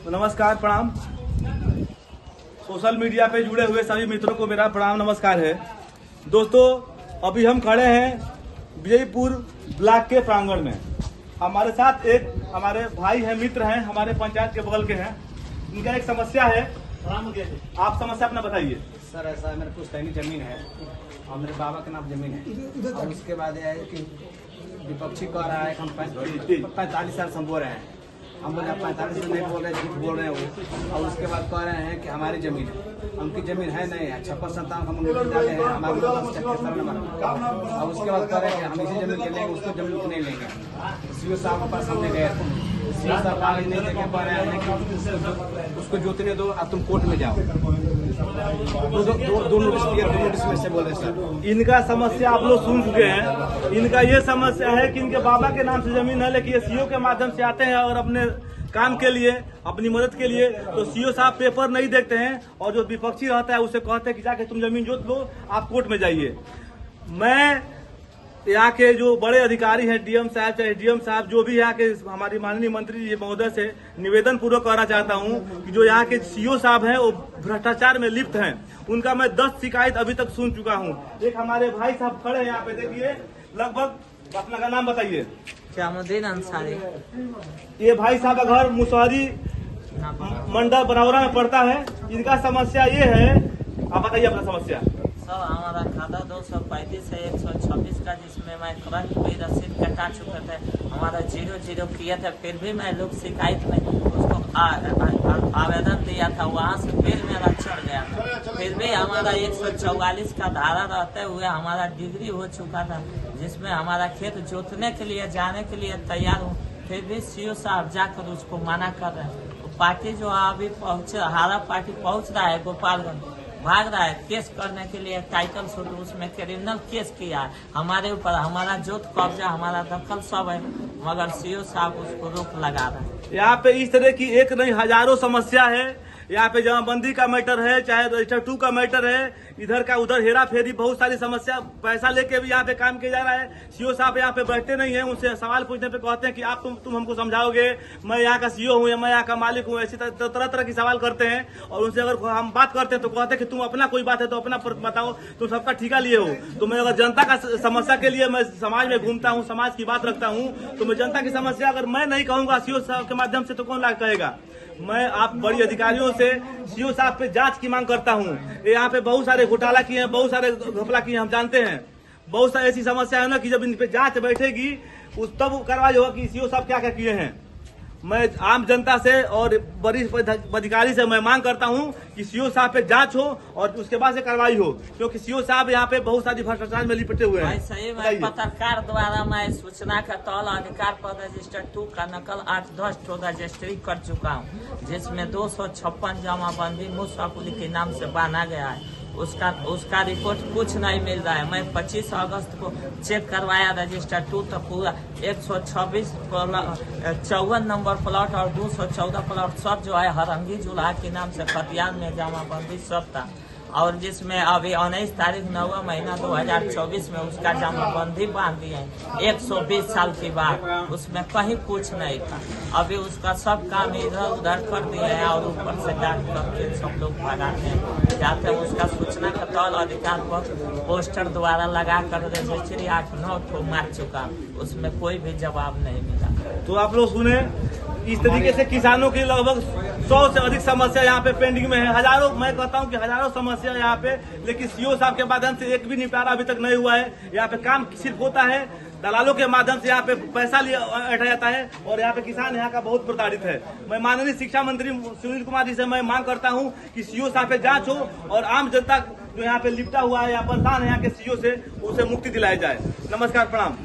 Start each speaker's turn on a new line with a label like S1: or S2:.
S1: नमस्कार, प्रणाम। Social media पे जुड़े हुए सभी मित्रों को मेरा प्रणाम नमस्कार है। दोस्तों, अभी हम खड़े हैं विजयपुर ब्लॉक के प्रांगण में। हमारे साथ एक हमारे भाई हैं, मित्र हैं, हमारे पंचायत के बगल के हैं। इनका एक समस्या है। आप समस्या अपना बताइए।
S2: सर, ऐसा है, मेरे पुश्तैनी जमीन है और मेरे बाबा के नाम जमीन है। और उसके बाद यह है कि विपक्षी कह रहा है कि हम 45 साल से हम बोल रहे हैं। हम बोले 45 से नहीं बोल रहे, झूठ बोल रहे हैं वो। और उसके बाद कह रहे हैं कि हमारी जमीन है, उनकी जमीन है नहीं है। 56-57 हम उनको डाले हैं, हमारे और उसके बाद कह रहे हैं कि हम इसी जमीन के लेंगे, उसको जमीन नहीं लेंगे। सीओ साहब के पास हमने गए, सीओ साहब आगे नहीं देखे पा रहे हैं कि उसको जोतने दो, अब तुम कोर्ट में जाओ। दो नोटिस में से बोले सर।
S1: इनका समस्या आप लोग सुन चुके हैं। इनका ये समस्या है कि इनके बाबा के नाम से जमीन है, लेकिन ये सीओ के माध्यम से आते हैं और अपने काम के लिए, अपनी मदद के लिए, तो सीओ साहब पेपर नहीं देखते हैं और जो विपक्षी रहता है उसे कहते हैं कि जाके तुम जमीन जोत लो, आप कोर्ट में जाइए। मैं यहाँ के जो बड़े अधिकारी हैं, डीएम साहब चाहे डीएम साहब, जो भी यहाँ के हमारी माननीय मंत्री जी महोदय से निवेदन पूर्वक कहना चाहता हूँ कि जो यहाँ के सीओ साहब हैं वो भ्रष्टाचार में लिप्त हैं। उनका मैं 10 शिकायत अभी तक सुन चुका हूँ। एक हमारे भाई साहब खड़े हैं यहाँ पे, देखिए, लगभग अपना का नाम बताइए।
S3: श्यामुद्दीन अंसारी।
S1: ये भाई साहब का घर मुसहरी मंडल बनौरा में पड़ता है। इनका समस्या ये है, आप बताइए अपना समस्या।
S3: सर, हमारा खाता 235 है 126 का, जिसमें मैं तुरंत भी रसीद कटा चुके थे। हमारा 0-0 किया था, फिर भी मैं लोग शिकायत में उसको आवेदन दिया था, वहाँ से फिर मेरा चढ़ गया था। फिर भी हमारा 144 का धारा रहते हुए हमारा डिग्री हो चुका था, जिसमें हमारा खेत जोतने के लिए जाने के लिए तैयार हूँ। फिर भी सीओ साहब जाकर उसको मना कर रहे हैं। पार्टी जो अभी हारा पार्टी पहुँच रहा है गोपालगंज, भाग रहा है केस करने के लिए, टाइटल सूट उसमें क्रिमिनल केस किया है हमारे ऊपर। हमारा जोत कब्जा, हमारा दखल सब है, मगर सीओ साहब उसको रोक लगा रहा है।
S1: यहाँ पे इस तरह की एक नहीं हजारों समस्या है। यहाँ पे जमाबंदी का मैटर है, चाहे रजिस्टर 2 का मैटर है, इधर का उधर हेरा फेरी, बहुत सारी समस्या। पैसा लेके भी यहाँ पे काम किया जा रहा है। सीओ साहब यहाँ पे बैठते नहीं है, उनसे सवाल पूछने पे कहते हैं कि आप तुम हमको समझाओगे, मैं यहाँ का सीओ हूँ या मैं यहाँ का मालिक हूँ। ऐसी तरह तरह की सवाल करते हैं और उनसे अगर हम बात करते हैं तो कहते हैं कि तुम अपना कोई बात है तो अपना बताओ, तुम सबका ठिका लिए हो। तो मैं अगर जनता का समस्या के लिए मैं समाज में घूमता हूँ, समाज की बात रखता हूँ, तो मैं जनता की समस्या अगर मैं नहीं कहूँगा सीओ साहब के माध्यम से, तो कौन लाग कहेगा। मैं आप बड़ी अधिकारियों से सीओ साहब पे जांच की मांग करता हूं। यहाँ पे बहुत सारे घोटाला किए हैं, बहुत सारे घपला किए हैं, हम जानते हैं। बहुत सारी ऐसी समस्या है ना कि जब इन पे जांच बैठेगी उस तब कार्रवाई होगा कि सीओ साहब क्या क्या किए हैं। मैं आम जनता से और वरिष्ठ अधिकारी से मैं मांग करता हूं कि सीओ साहब पे जांच हो और उसके बाद से कार्रवाई हो, क्योंकि सीओ साहब यहाँ पे बहुत सारी भ्रष्टाचार में लिपटे हुए हैं।
S3: सही में पत्रकार द्वारा मैं सूचना का तौल अधिकार पर रजिस्टर 2 का नकल 8-10 रजिस्ट्री कर चुका हूँ, जिसमें 256 जमाबंदी मुसाफुली के नाम से बांधा गया है। उसका रिपोर्ट कुछ नहीं मिल रहा है। मैं 25 अगस्त को चेक करवाया रजिस्टर 2, तो पूरा 126 54 नंबर प्लॉट और 214 प्लॉट सब जो है हरंगी जुलाहा के नाम से खतियान में जमाबंदी सब था। और जिसमें अभी 19 तारीख 9वां महीना 2024 में उसका जमाबंदी बांध दिए हैं 120 साल के बाद। उसमें कहीं कुछ नहीं था। अभी उसका सब काम इधर उधर कर दिए हैं और ऊपर से डांट करके सब लोग भगाते हैं जाते हैं। उसका सूचना का तौल अधिकार पर पोस्टर द्वारा लगा कर रजिस्ट्री 8-9 ठो मार चुका, उसमें कोई भी जवाब नहीं मिला।
S1: तो आप लोग सुने, इस तरीके से किसानों की लगभग 100 से अधिक समस्या यहाँ पे पेंडिंग में है। हजारों, मैं कहता हूँ कि हजारों समस्या यहाँ पे, लेकिन सीओ साहब के माध्यम से एक भी निपटारा अभी तक नहीं हुआ है। यहाँ पे काम सिर्फ होता है दलालों के माध्यम से, यहाँ पे पैसा लिया बैठा जाता है और यहाँ पे किसान यहाँ का बहुत प्रताड़ित है। मैं माननीय शिक्षा मंत्री सुनील कुमार जी से मैं मांग करता हूँ कि सीओ साहब पे जांच हो और आम जनता जो यहाँ पे लिपटा हुआ है या परेशान है यहाँ के सीओ से, उसे मुक्ति दिलाई जाए। नमस्कार, प्रणाम।